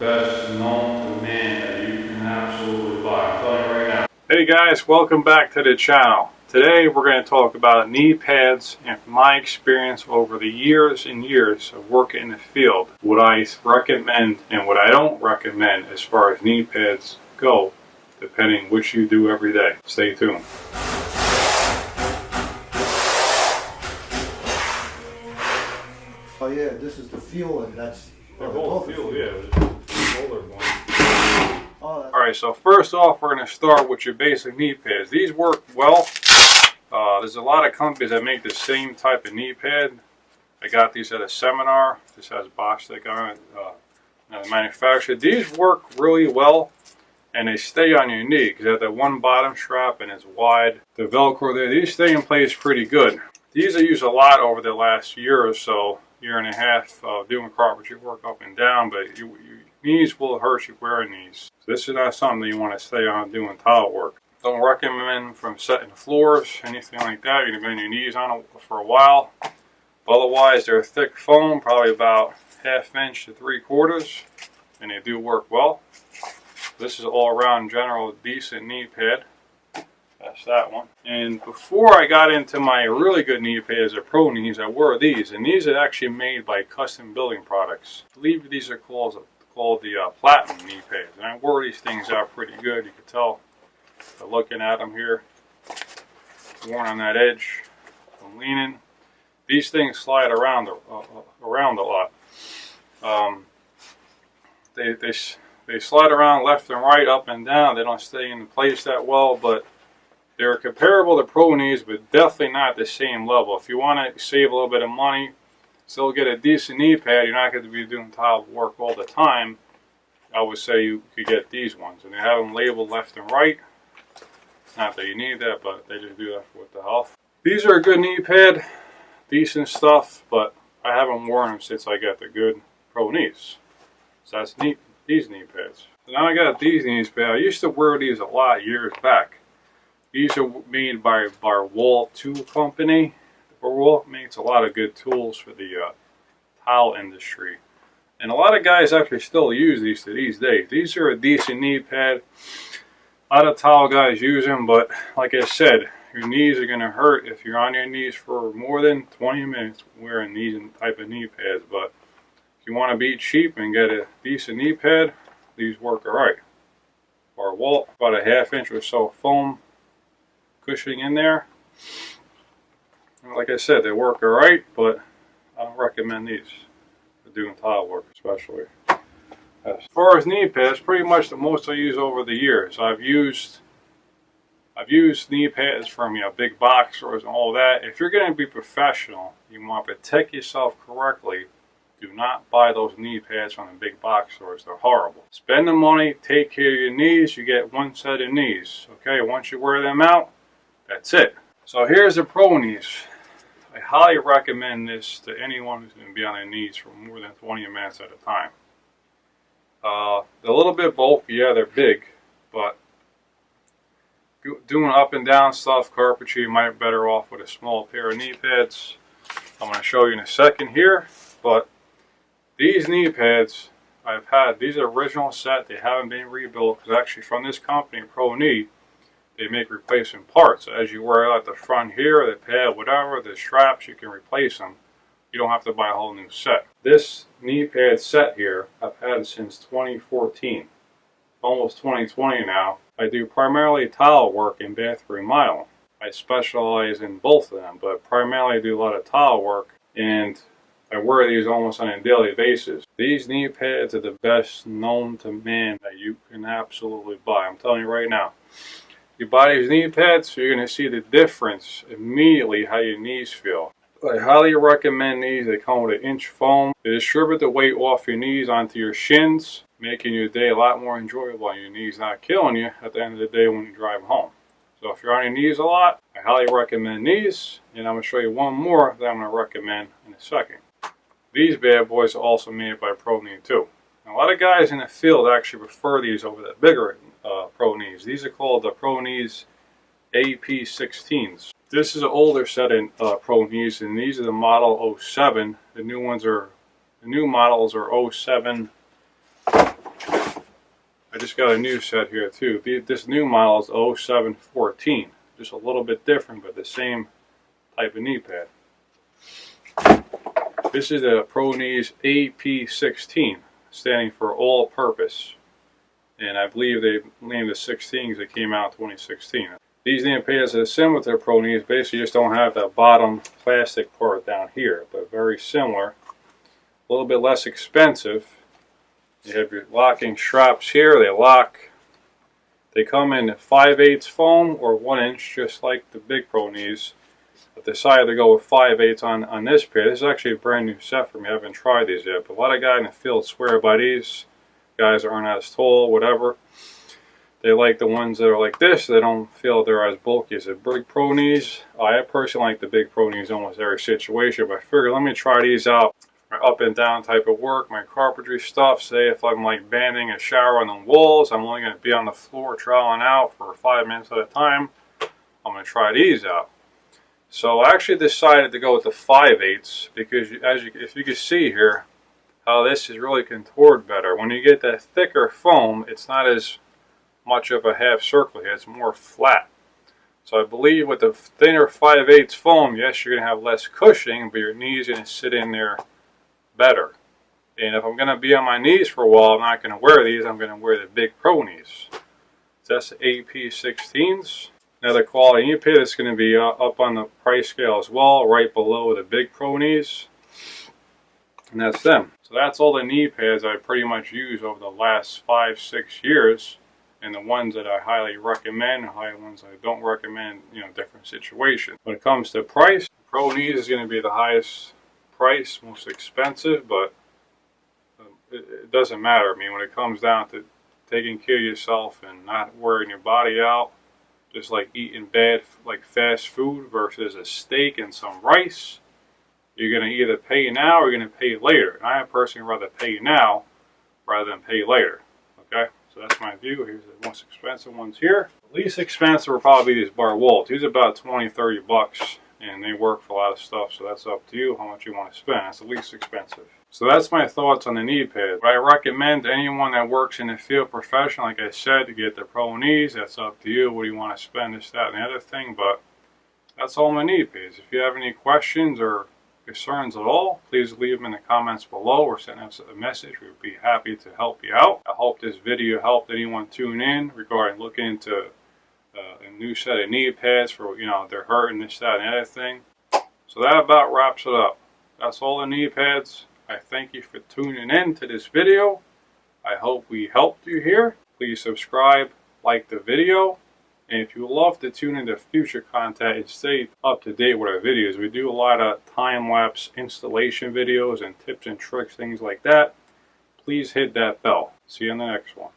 best known to man that you can absolutely buy. I'm telling you right now. Hey guys, welcome back to the channel. Today we're going to talk about knee pads and from my experience over the years and years of working in the field, what I recommend and what I don't recommend as far as knee pads go, depending which you do every day. Stay tuned. Oh yeah, this is the fuel and that's... They're both fuel, yeah. Older one. Oh, Alright, so first off we're going to start with your basic knee pads. These work well. There's a lot of companies that make the same type of knee pad. I got these at a seminar. This has Bosch stick on it. The manufacturer. These work really well and they stay on your knee because they have that one bottom strap and it's wide. The Velcro there, these stay in place pretty good. These I use a lot over the last year or so, year and a half, doing carpentry work up and down, but your knees will hurt you wearing these. So this is not something that you want to stay on doing tile work. Don't recommend from setting floors, anything like that. You're going to be on your knees on it for a while. Otherwise, they're thick foam, probably about 1/2 inch to 3/4, and they do work well. This is all around general decent knee pad. That's that one. And before I got into my really good knee pads, or pro knees, I wore these, and these are actually made by Custom Building Products. I believe these are called the Platinum knee pads, and I wore these things out pretty good. You can tell by looking at them here. Worn on that edge. I'm leaning. These things slide around a lot. They slide around left and right, up and down. They don't stay in place that well, but they're comparable to pro knees, but definitely not the same level. If you want to save a little bit of money, still get a decent knee pad, you're not going to be doing tile work all the time, I would say you could get these ones. And they have them labeled left and right. Not that you need that, but they just do that for what the health. These are a good knee pad, decent stuff, but I haven't worn them since I got the good pro knees. So that's neat, these knee pads. So now I got these knee pads. I used to wear these a lot years back. These are made by Wall Tool Company. Wall makes a lot of good tools for the tile industry. And a lot of guys actually still use these to these days. These are a decent knee pad. A lot of tile guys use them, but like I said, your knees are going to hurt if you're on your knees for more than 20 minutes wearing these type of knee pads. But if you want to be cheap and get a decent knee pad, these work alright. Or Walt, about a 1/2 inch or so foam cushioning in there. Like I said, they work alright, but I don't recommend these for doing tile work especially. As far as knee pads, pretty much the most I use over the years. I've used knee pads from big box stores and all that. If you're going to be professional, you want to protect yourself correctly, do not buy those knee pads from the big box stores. They're horrible. Spend the money, take care of your knees, you get one set of knees. Okay, once you wear them out, that's it. So here's the pro knees. I highly recommend this to anyone who's going to be on their knees for more than 20 minutes at a time. They're a little bit bulky, yeah, they're big, but doing up and down stuff, carpentry, you might be better off with a small pair of knee pads. I'm going to show you in a second here, but these knee pads I've had, these are original set, they haven't been rebuilt, because actually from this company, Pro Knee, they make replacement parts. As you wear out the front here, the pad, whatever, the straps, you can replace them. You don't have to buy a whole new set. This knee pad set here, I've had since 2014. Almost 2020 now. I do primarily tile work and bathroom remodeling. I specialize in both of them, but primarily I do a lot of tile work, and I wear these almost on a daily basis. These knee pads are the best known to man that you can absolutely buy. I'm telling you right now. You buy these knee pads, you're going to see the difference immediately how your knees feel. I highly recommend these. They come with 1-inch foam. They distribute the weight off your knees onto your shins, making your day a lot more enjoyable and your knees not killing you at the end of the day when you drive home. So if you're on your knees a lot, I highly recommend these. And I'm going to show you one more that I'm going to recommend in a second. These bad boys are also made by Pro Knee too. Now, a lot of guys in the field actually prefer these over the bigger Pro Knees. These are called the Pro Knees AP16s. This is an older set of Pro Knees, and these are the model 07. The new models are 07 just got a new set here too. This new model is 0714. Just a little bit different, but the same type of knee pad. This is the ProKnees AP16, standing for all purpose. And I believe they named the 16 because it came out in 2016. These knee pads are similar to the ProKnees, basically just don't have that bottom plastic part down here, but very similar. A little bit less expensive. You have your locking straps here, they lock. They come in 5/8 foam or 1 inch, just like the big ProKnees. I decided to go with 5/8 on this pair. This is actually a brand new set for me. I haven't tried these yet, but a lot of guys in the field swear by these. Guys that aren't as tall, whatever. They like the ones that are like this. They don't feel they're as bulky as the big ProKnees. I personally like the big ProKnees in almost every situation, but I figured let me try these out. My up and down type of work, my carpentry stuff. Say if I'm like banding a shower on the walls, I'm only going to be on the floor troweling out for 5 minutes at a time. I'm going to try these out. So I actually decided to go with the 5/8 because if you can see here, how this is really contoured better. When you get that thicker foam, it's not as much of a half circle here, it's more flat. So I believe with the thinner 5/8 foam, yes, you're going to have less cushioning, but your knees are going to sit in there better. And if I'm going to be on my knees for a while, I'm not going to wear these, I'm going to wear the big ProKnees. So that's the AP16s. Now the quality knee pad is going to be up on the price scale as well, right below the big ProKnees. And that's them. So that's all the knee pads I pretty much used over the last 5-6 years, and the ones that I highly recommend, the ones I don't recommend, different situations. When it comes to price, ProKnees is going to be the highest price, most expensive, but it doesn't matter. I mean, when it comes down to taking care of yourself and not wearing your body out, just like eating bad, like fast food versus a steak and some rice, you're going to either pay now or you're going to pay later. And I personally rather pay now rather than pay later. Okay, so that's my view. Here's the most expensive ones here. The least expensive will probably be these bar walls. These are about 20-30 bucks, and they work for a lot of stuff. So that's up to you how much you want to spend. That's the least expensive. So that's my thoughts on the knee pad. What I recommend to anyone that works in the field profession, like I said, to get the ProKnees. That's up to you. What do you want to spend, this, that, and the other thing. But that's all my knee pads. If you have any questions or concerns at all, please leave them in the comments below or send us a message. We'd be happy to help you out. I hope this video helped anyone tune in regarding looking into a new set of knee pads for, they're hurting, this, that, and the other thing. So that about wraps it up. That's all the knee pads. I thank you for tuning in to this video. I hope we helped you here. Please subscribe, like the video. And if you love to tune into future content and stay up to date with our videos, we do a lot of time-lapse installation videos and tips and tricks, things like that. Please hit that bell. See you on the next one.